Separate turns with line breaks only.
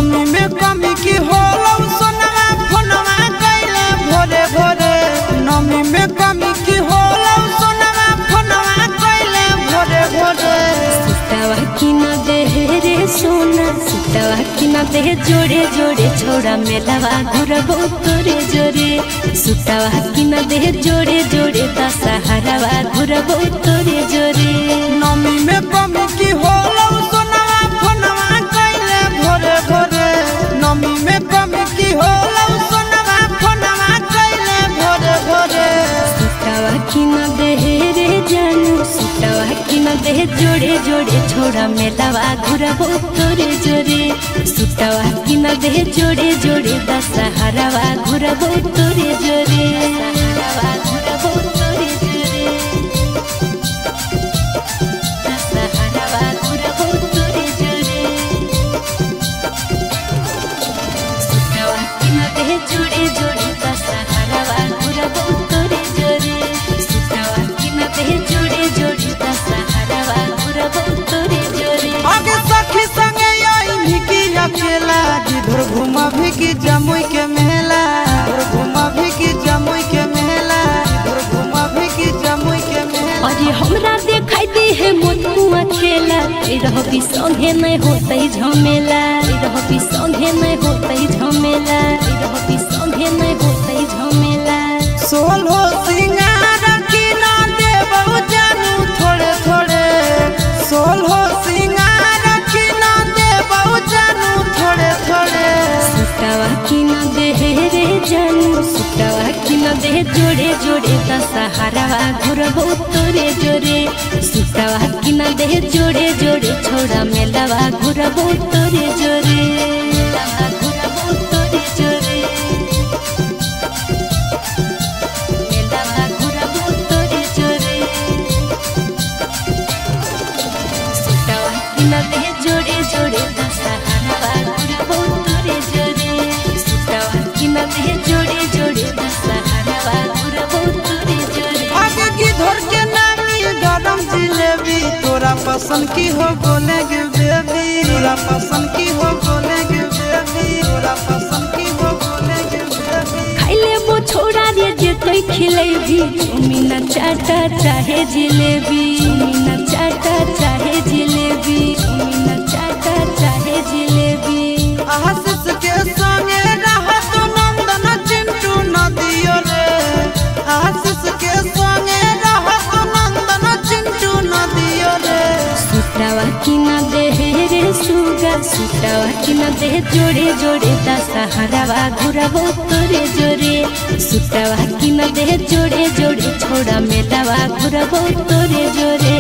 नमी में कमी की होलो सोनवा फोनवा कैले भोरे भोरे नमी में कमी की होलो सोनवा फोनवा कैले भोरे भोरे
सुतावा की न दे रे सोना सुतावा की न दे जोड़े जोड़े छोड़ा मेलावा घुरबो तोरे जोरे सुतावा की न दे जोड़े जोड़े दशहरावा घुरबो तोरे जोरे
नमी में कमी की होलो सोनवा फोनवा कैले भोरे भोरे नमी में कमी की होलो सोनवा फोनवा कैले भोरे भोरे
सुतावा की न दे रे जानू सुतावा की न दे जोड़े जोड़े छोड़ा मेलावा घुरबो तोरे जोरे सुतावा की न दे जोड़े जोड़े दशहरावा घुरबो तोरे जोरे दशहरावा घुरबो तोरे जोरे दशहरावा घुरबो तोरे जोरे सुतावा की न दे जोड़े जोड़े दशहरावा घुरबो तोरे जोरे सुतावा की न दे जोड़े जोड़े दशहरावा घुरबो तोरे जोरे
आगे सखी संगे आई भिकी अकेला जिधर घुमा भिकी जमुई के मेला घुमा भिकी जमुई के मेला घुमा भिकी जमुई के मेला
अरे हमरा देखाई दे है मोटुआ खेला रहबी संगे नहीं होतई झमेला रहबी संगे नहीं होतई झमेला रहबी संगे नहीं होतई झमेला
सोलो सिंगार की ना देबो जानू थोड़े थोड़े सोलो सिंगार की ना देबो जानू थोड़े थोड़े
सुतावा की न दे रे जानू सुतावा की न दे जोड़े जोड़े दशहरावा घुरबो तोरे जोरे सुतावा की न दे जोड़े जोड़े छोड़ा मेलावा घुरबो तोरे जोरे मेलावा घुरबो तोरे जोरे मेलावा घुरबो तोरे जोरे सुतावा की न दे जोड़े जोड़े दशहरावा घुरबो तोरे जोरे सुतावा की न दे जोड़े जोड़े दशहरावा घुरबो तोरे जोरे
आगे की धर के नामी गरम जिलेबी तोरा पसंद की हो बोलेगे बेबी तोरा पसंद की हो बोलेगे बेबी तोरा पसंद की हो बोलेगे बेबी
खाइले वो छोड़ा रे जे तोय खिलेबी चुमीना चाटा चाहे जिलेबी चुमीना चाटा चाहे जिलेबी चुमीना चाटा चाहे जिलेबी
आशीष के संगे रहत नंदन चिंटू नदियो रे आशीष के संगे रहत नंदन चिंटू नदियो रे
सुतावा की न दे रे सुगा सुतावा की न दे जोड़े जोड़े दशहरावा घुरबो तोरे जोरे सुतावा की न दे जोड़े जोड़े छोड़ा मेलावा घुरबो तोरे जोरे।